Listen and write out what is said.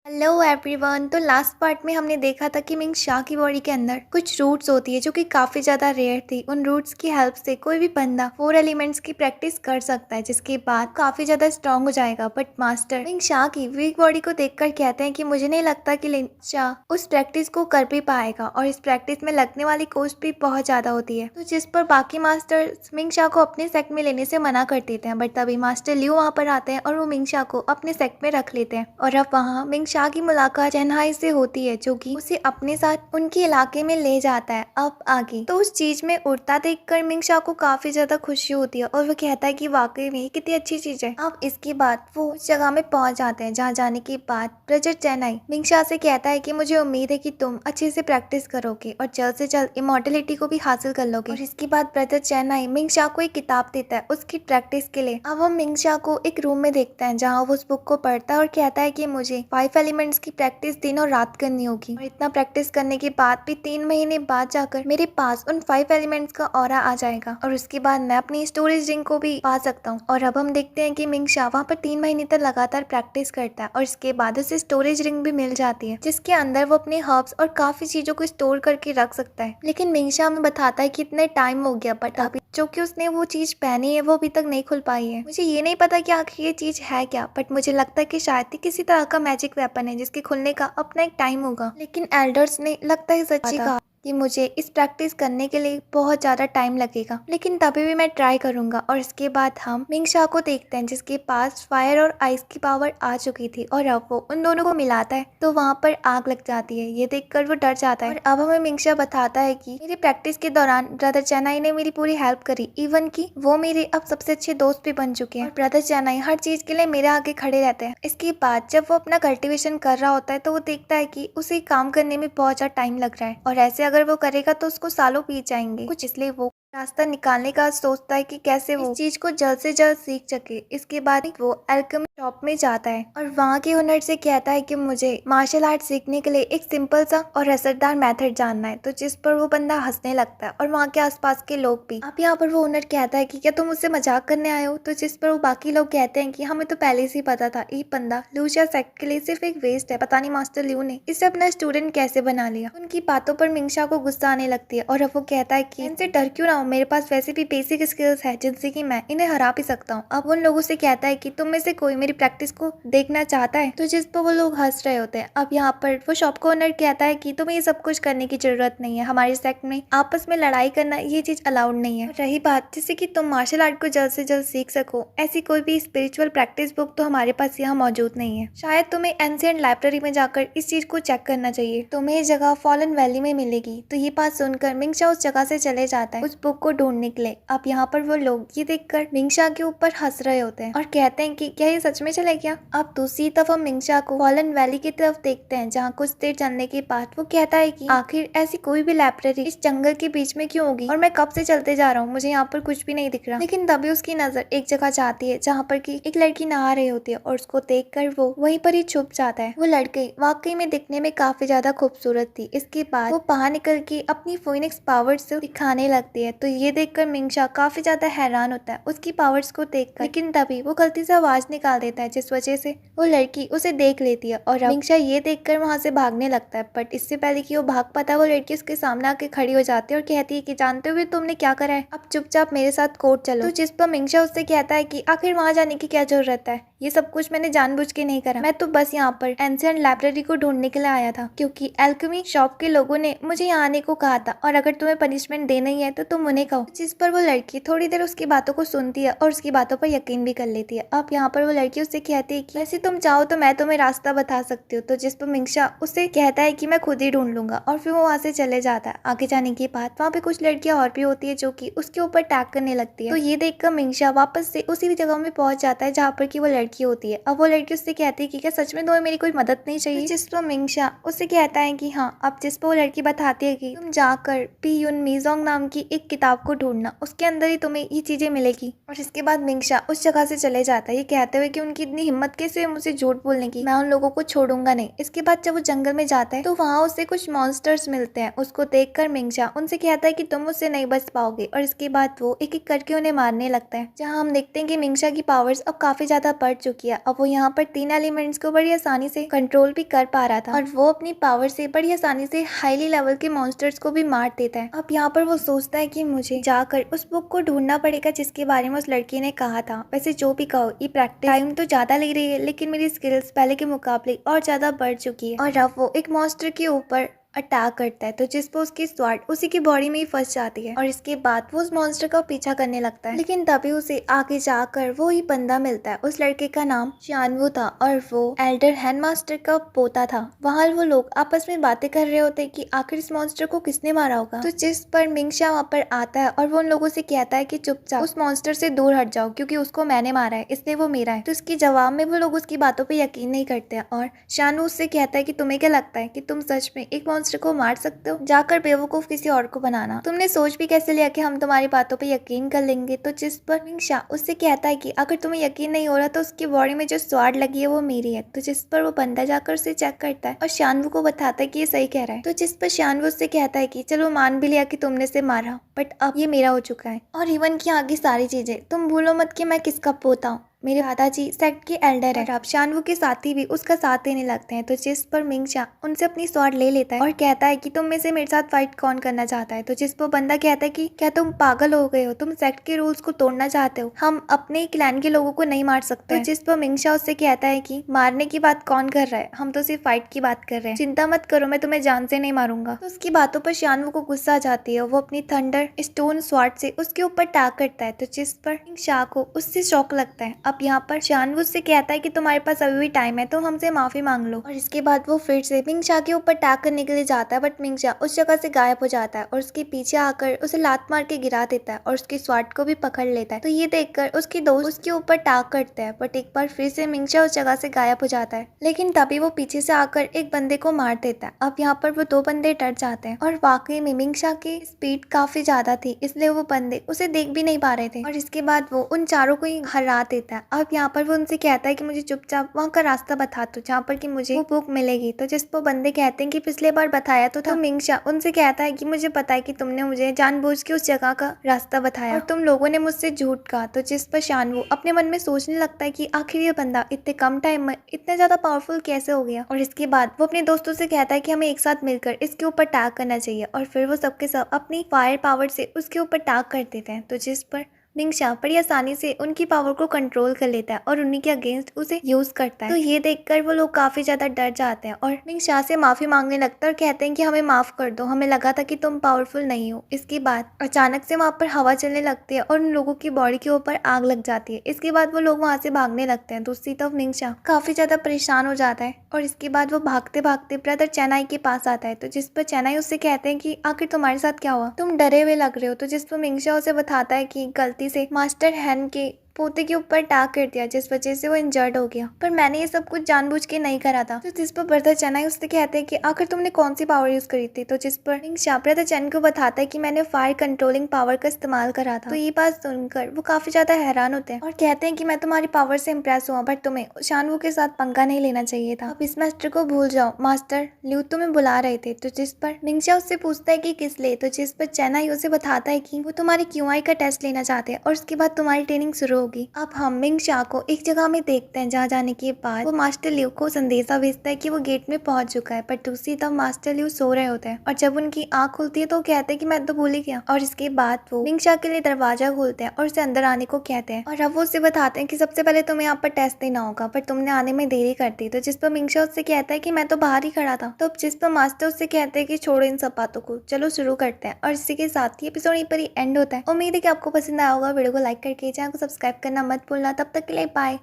Hello everyone. तो last part में हमने देखा था कि मिंग शाह की बॉडी के अंदर कुछ रूट्स होती है जो कि काफी ज्यादा रेयर थी। उन रूट्स की हेल्प से कोई भी बंदा 4 एलिमेंट्स की प्रैक्टिस कर सकता है, जिसके बाद काफी ज्यादा स्ट्रांग हो जाएगा। बट मास्टर मिंग शाह की वीक बॉडी को देखकर कहते हैं कि मुझे नहीं लगता कि लिन शाह उस प्रैक्टिस को कर भी पाएगा, और इस प्रैक्टिस में लगने वाली कॉस्ट भी बहुत ज्यादा होती है। तो जिस पर बाकी मास्टर मिंग शाह को अपने सेक्ट में लेने से मना कर देते हैं। बट तभी मास्टर लियो वहां पर आते हैं और वो मिंग शाह को अपने सेक्ट में रख लेते हैं। और अब वहाँ मिंग शाह की मुलाकात चेन्हाई से होती है, जो कि उसे अपने साथ उनके इलाके में ले जाता है। अब आगे तो उस चीज में उड़ता देखकर मिंग शाह को काफी ज्यादा खुशी होती है और वो कहता है कि वाकई में कितनी अच्छी चीज है। अब इसके बाद वो उस जगह में पहुंच जाते हैं, जहाँ जाने के बाद ब्रजर चेन्नई मिंग शाह से कहता है कि मुझे उम्मीद है कि तुम अच्छे से प्रैक्टिस करोगे और जल्द से जल्द इमोर्टलिटी को भी हासिल कर लोगे। और इसके बाद ब्रजर चेन्नई मिंग शाह को एक किताब देता है उसकी प्रैक्टिस के लिए। अब हम मिंग शाह को एक रूम में देखते हैं, जहाँ वो उस बुक को पढ़ता है और कहता है कि मुझे 5 एलिमेंट्स की प्रैक्टिस दिन और रात करनी होगी, और इतना प्रैक्टिस करने के बाद भी 3 महीने बाद जाकर मेरे पास उन 5 एलिमेंट्स का ऑरा आ जाएगा, और उसके बाद मैं अपनी स्टोरेज रिंग को भी पा सकता हूँ। और अब हम देखते हैं कि मिंग शाह वहाँ पर 3 महीने तक लगातार प्रैक्टिस करता है, और इसके बाद उसे स्टोरेज रिंग भी मिल जाती है, जिसके अंदर वो अपने हर्ब्स और काफी चीजों को स्टोर करके रख सकता है। लेकिन मिंग शाह हमें बताता है कि इतने टाइम हो गया, बट अभी जो कि उसने वो चीज पहनी है वो अभी तक नहीं खुल पाई है। मुझे ये नहीं पता कि आखिर ये चीज है क्या, बट मुझे लगता है कि शायद ही किसी तरह का मैजिक वेपन है जिसके खुलने का अपना एक टाइम होगा। लेकिन एल्डर्स ने लगता है सच्ची कहा कि मुझे इस प्रैक्टिस करने के लिए बहुत ज्यादा टाइम लगेगा, लेकिन तभी भी मैं ट्राई करूंगा। और इसके बाद हम मिंग शाह को देखते हैं, जिसके पास फायर और आइस की पावर आ चुकी थी, और अब वो उन दोनों को मिलाता है तो वहाँ पर आग लग जाती है। ये देखकर वो डर जाता है। और अब हमें मिंग शाह बताता है कि मेरी प्रैक्टिस के दौरान ब्रदर चेन्नई ने मेरी पूरी हेल्प करी, इवन कि वो मेरे अब सबसे अच्छे दोस्त भी बन चुके हैं। और ब्रदर चेन्नई हर चीज के लिए मेरे आगे खड़े रहते हैं। इसके बाद जब वो अपना कल्टीवेशन कर रहा होता है तो वो देखता है कि उसे काम करने में बहुत ज्यादा टाइम लग रहा है, और ऐसे अगर वो करेगा तो उसको सालों बीत जाएंगे कुछ, इसलिए वो रास्ता निकालने का सोचता है कि कैसे वो इस चीज को जल्द से जल्द सीख सके। इसके बाद वो एल्केमी शॉप में जाता है और वहाँ के ओनर से कहता है कि मुझे मार्शल आर्ट सीखने के लिए एक सिंपल सा और असरदार मेथड जानना है। तो जिस पर वो बंदा हंसने लगता है और वहाँ के आसपास के लोग भी। अब यहाँ पर वो ओनर कहता है कि क्या तुम मुझसे मजाक करने आए हो? तो जिस पर वो बाकी लोग कहते हैं कि हमें तो पहले से ही पता था, ये बंदा लूशिया सेक्ट के लिए सिर्फ एक वेस्ट है, पता नहीं मास्टर लियू ने इसे अपना स्टूडेंट कैसे बना लिया। उनकी बातों पर मिंग शाह को गुस्सा आने लगती है, और अब वो कहता है कि इनसे डर क्यों ना हो, मेरे पास वैसे भी बेसिक स्किल्स है जिनसे कि मैं इन्हें हरा भी सकता हूँ। अब उन लोगों से कहता है कि तुम में से कोई मेरी प्रैक्टिस को देखना चाहता है? तो जिस पर वो लोग हंस रहे होते हैं। अब यहाँ पर वो शॉप को ओनर कहता है कि तुम्हें ये सब कुछ करने की जरूरत नहीं है, हमारे सेक्ट में आपस में लड़ाई करना ये चीज अलाउड नहीं है। रही बात जिससे कि तुम मार्शल आर्ट को जल्द से जल्द सीख सको, ऐसी कोई भी स्पिरिचुअल प्रैक्टिस बुक तो हमारे पास यहाँ मौजूद नहीं है। शायद तुम्हें एंशिएंट लाइब्रेरी में जाकर इस चीज को चेक करना चाहिए, तुम्हें ये जगह फॉलन वैली में मिलेगी। तो ये बात सुनकर मिंग शाह उस जगह से चले जाता है उस बुक को ढूंढने के लिए। अब यहाँ पर वो लोग ये देखकर मिंग शाह के ऊपर हंस रहे होते हैं और कहते हैं कि क्या ये सच में चले क्या। अब दूसरी तरफ हम मिंग शाह को फॉलन वैली की तरफ देखते हैं, जहाँ कुछ देर चलने के बाद वो कहता है कि आखिर ऐसी कोई भी लाइब्रेरी इस जंगल के बीच में क्यों होगी, और मैं कब से चलते जा रहा हूँ, मुझे यहाँ पर कुछ भी नहीं दिख रहा। लेकिन तभी उसकी नजर एक जगह जाती है जहाँ पर की एक लड़की नहा रही होती है, और उसको देखकर वो वहीं पर ही छुप जाता है। वो लड़की वाकई में दिखने में काफी ज्यादा खूबसूरत थी। इसके बाद वो बाहर निकल के अपनी फोनिक्स पावर्स दिखाने लगती है। तो ये देखकर मिंग शाह काफी ज्यादा हैरान होता है उसकी पावर्स को देखकर। लेकिन तभी वो गलती से आवाज निकाल देता है, जिस वजह से वो लड़की उसे देख लेती है, और मिंग शाह ये देखकर वहां से भागने लगता है। बट इससे पहले कि वो भाग पाता है, वो लड़की उसके सामने आके खड़ी हो जाती है और कहती है कि जानते हुए तुमने क्या करा है, अब चुपचाप मेरे साथ कोर्ट चलो। तो जिस पर मिंग शाह उससे कहता है कि आखिर वहां जाने की क्या जरूरत है, ये सब कुछ मैंने जानबूझ के नहीं करा, मैं तो बस यहाँ पर एंशिएंट लाइब्रेरी को ढूंढने के लिए आया था, क्योंकि एल्केमी शॉप के लोगों ने मुझे यहाँ आने को कहा था, और अगर तुम्हें पनिशमेंट देना ही है तो तुम उन्हें कहो। जिस पर वो लड़की थोड़ी देर उसकी बातों को सुनती है और उसकी बातों पर यकीन भी कर लेती है। अब यहाँ पर वो लड़की उससे कहती है कि वैसे तुम चाहो तो मैं तुम्हें रास्ता बता सकती हूँ। तो जिस पर मिंग शाह उससे कहता है कि मैं खुद ही ढूंढ लूंगा, और फिर वो वहाँ से चले जाता है। आगे जाने के बाद वहाँ पे कुछ लड़कियां और भी होती है जो कि उसके ऊपर टैग करने लगती है। तो ये देखकर मिंग शाह वापस से उसी जगह में पहुंच जाता है जहाँ पर की वो लड़की होती है। अब वो लड़की उससे कहती है कि क्या सच में तुम्हें मेरी कोई मदद नहीं चाहिए? जिस पर मिंग शाह उससे कहता है कि हाँ। अब जिस पर वो लड़की बताती है कि तुम जाकर पी यून मीजोंग नाम की एक किताब को ढूंढना, उसके अंदर ही तुम्हें ये चीजें मिलेगी। और इसके बाद मिंगशा उस जगह से चले जाता है, ये कहते हुए कि उनकी इतनी हिम्मत कैसे है मुझे झूठ बोलने की, मैं उन लोगों को छोड़ूंगा नहीं। इसके बाद जब वो जंगल में जाता है तो वहाँ उसे कुछ मॉन्स्टर्स मिलते हैं। उसको देखकर मिंगशा उनसे कहता है कि तुम उससे नहीं बच पाओगे, और इसके बाद वो एक एक करके उन्हें मारने लगता है। जहाँ हम देखते हैं कि मिंगशा की पावर्स अब काफी ज्यादा बढ़ चुकी है। अब वो यहाँ पर 3 एलिमेंट्स को बड़ी आसानी से कंट्रोल भी कर पा रहा था, और वो अपनी पावर से बड़ी आसानी से हाईली लेवल के मॉन्स्टर्स को भी मार देता है। अब यहाँ पर वो सोचता है कि मुझे जाकर उस बुक को ढूंढना पड़ेगा जिसके बारे में उस लड़की ने कहा था। वैसे जो भी कहो, ये प्रैक्टिस टाइम तो ज्यादा ले रही है, लेकिन मेरी स्किल्स पहले के मुकाबले और ज्यादा बढ़ चुकी है। और अब वो एक मॉन्स्टर के ऊपर अटैक करता है, तो जिस पर उसकी स्वाड उसी की बॉडी में ही फंस जाती है, और इसके बाद वो उस मॉन्स्टर का पीछा करने लगता है। लेकिन तभी उसे आगे जाकर वो ही बंदा मिलता है। उस लड़के का नाम शानवू था, और वो एल्डर हैंडमास्टर का पोता था। वहाँ वो लोग आपस में बातें कर रहे होते कि आखिर इस मॉन्स्टर को किसने मारा होगा। तो जिस पर मिंगशा वहाँ पर आता है और वो उन लोगों से कहता है कि चुपचाप उस मॉन्स्टर से दूर हट जाओ, क्योंकि उसको मैंने मारा है, इसलिए वो मेरा है। तो इसके जवाब में वो लोग उसकी बातों पर यकीन नहीं करते, और शानवू उससे कहता है कि तुम्हें क्या लगता है कि तुम सच में एक मॉन्स्टर को मार सकते हो? जाकर बेवकूफ किसी और को बनाना। तुमने सोच भी कैसे लिया कि हम तुम्हारी बातों पे यकीन कर लेंगे? तो जिस पर मिंगशा उससे कहता है कि अगर तुम्हें यकीन नहीं हो रहा तो उसकी बॉडी में जो स्वाड लगी है वो मेरी है। तो जिस पर वो बंदा जाकर उसे चेक करता है और शानवू को बताता है कि ये सही कह रहा है। तो जिस पर शानवू उससे कहता है कि चलो मान भी लिया कि तुमने इसे मारा, बट अब ये मेरा हो चुका है, और इवन की आगे सारी चीजें तुम भूलो मत कि मैं किसका पोता हूँ। मेरे दादाजी सेक्ट के एल्डर है। अब शानवू के साथी भी उसका साथ देने लगते हैं। तो जिस पर मिंगशा उनसे अपनी स्वॉर्ड ले लेता है और कहता है कि तुम में से मेरे साथ फाइट कौन करना चाहता है। तो जिस पर बंदा कहता है कि क्या तुम पागल हो गए हो, तुम सेक्ट के रूल्स को तोड़ना चाहते हो, हम अपने क्लैन के लोगों को नहीं मार सकते। तो जिस पर मिंगशा उससे कहता है कि मारने की बात कौन कर रहा है, हम तो सिर्फ फाइट की बात कर रहे हैं, चिंता मत करो, मैं तुम्हें जान से नहीं मारूंगा। तो उसकी बातों पर शानवू को गुस्सा आ जाती है, वो अपनी थंडर स्टोन स्वॉर्ड से उसके ऊपर अटैक करता है। तो जिस पर मिंगशा को उससे शौक लगता है। अब यहाँ पर शानवू उससे कहता है कि तुम्हारे पास अभी भी टाइम है, तुम हमसे माफी मांग लो। और इसके बाद वो फिर से मिंगशा के ऊपर अटैक करने के लिए जाता है, बट मिंगशा उस जगह से गायब हो जाता है और उसके पीछे आकर उसे लात मार के गिरा देता है और उसकी स्वॉर्ड को भी पकड़ लेता है। तो ये देखकर उसके दोस्त उसके ऊपर अटैक करते हैं, बट एक बार फिर से मिंगशा उस जगह से गायब हो जाता है। लेकिन तभी वो पीछे से आकर एक बंदे को मार देता है। अब यहाँ पर वो 2 बंदे डर जाते हैं, और वाकई में मिंगशा की स्पीड काफी ज्यादा थी, इसलिए वो बंदे उसे देख भी नहीं पा रहे थे, और इसके बाद वो उन चारों को ही हरा देता है। अब यहाँ पर वो उनसे कहता है कि मुझे चुपचाप वहाँ का रास्ता बता दो जहाँ पर कि मुझे वो बुक मिलेगी। तो जिस पर बंदे कहते हैं कि पिछले बार बताया तो था। तो मिंगशा उनसे कहता है कि मुझे पता है कि तुमने मुझे जानबूझ के उस जगह का रास्ता बताया और तुम लोगों ने मुझसे झूठ कहा। तो जिस पर शानवू अपने मन में सोचने लगता है कि आखिर ये बंदा इतने कम टाइम में इतना ज्यादा पावरफुल कैसे हो गया। और इसके बाद वो अपने दोस्तों से कहता है कि हमें एक साथ मिलकर इसके ऊपर अटैक करना चाहिए, और फिर वो सबके सब अपनी फायर पावर से उसके ऊपर अटैक कर देते हैं। तो जिस पर मिंगशा बड़ी आसानी से उनकी पावर को कंट्रोल कर लेता है और उन्हीं के अगेंस्ट उसे यूज करता है। तो ये देखकर वो लोग काफी ज्यादा डर जाते हैं और मिंगशा से माफी मांगने लगता है और कहते हैं कि हमें माफ कर दो, हमें लगा था कि तुम पावरफुल नहीं हो। इसके बाद अचानक से वहाँ पर हवा चलने लगती है और उन लोगों की बॉडी के ऊपर आग लग जाती है। इसके बाद वो लोग वहाँ से भागने लगते हैं। दूसरी तरफ मिंगशा काफी ज्यादा परेशान हो जाता है, और इसके बाद वो भागते भागते ब्रदर चेन्नई के पास आता है। तो जिस पर चेन्नई उससे कहते हैं कि आखिर तुम्हारे साथ क्या हुआ, तुम डरे हुए लग रहे हो। तो जिस पर मिंगशा उसे बताता है कि गलती से मास्टर हैन के पोते के ऊपर अटैक कर दिया, जिस वजह से वो इंजर्ड हो गया, पर मैंने ये सब कुछ जानबूझ के नहीं करा था। तो जिस पर ब्रदर चेन्नई उससे कहते हैं कि आखिर तुमने कौन सी पावर यूज करी थी। तो जिस पर मिंगशा ब्रदर चेन को बताता है कि मैंने फायर कंट्रोलिंग पावर का इस्तेमाल करा था। तो ये बात सुनकर वो काफी ज्यादा हैरान होते हैं और कहते हैं कि मैं तुम्हारी पावर से इम्प्रेस हुआ, बट तुम्हें शानवू के साथ पंगा नहीं लेना चाहिए था। अब इस मास्टर को भूल जाओ, मास्टर ल्यू तुम्हें बुला रहे थे। तो जिस पर मिंगशा उससे पूछता है कि किस लिए। तो जिस पर चेन्नई उसे बताता है कि वो तुम्हारी QI का टेस्ट लेना चाहते हैं और उसके बाद तुम्हारी ट्रेनिंग शुरू होगी। अब हम मिंगशा को एक जगह में देखते हैं जहाँ जाने के बाद वो मास्टर ल्यू को संदेशा भेजता है कि वो गेट में पहुंच चुका है, पर दूसरी तरफ मास्टर ल्यू सो रहे होते हैं और जब उनकी आंख खुलती है तो वो कहते हैं कि मैं तो भूल ही गया। और इसके बाद वो मिंगशा के लिए दरवाजा खोलते हैं और उसे अंदर आने को कहते हैं, और अब वो उसे बताते हैं कि सबसे पहले तुम्हें यहाँ पर टेस्ट देना होगा, पर तुमने आने में देरी कर दी। तो जिस पर मिंगशा उससे कहता है कि मैं तो बाहर ही खड़ा था। तो जिस पर मास्टर उससे कहते हैं कि छोड़ो इन सब बातों को, चलो शुरू करते हैं। और इसी के साथ ही एपिसोड यहीं पर ही एंड होता है। उम्मीद है कि आपको पसंद आया होगा। वीडियो को लाइक करके चैनल को सब्सक्राइब करना मत भूलना। तब तक के लिए बाय।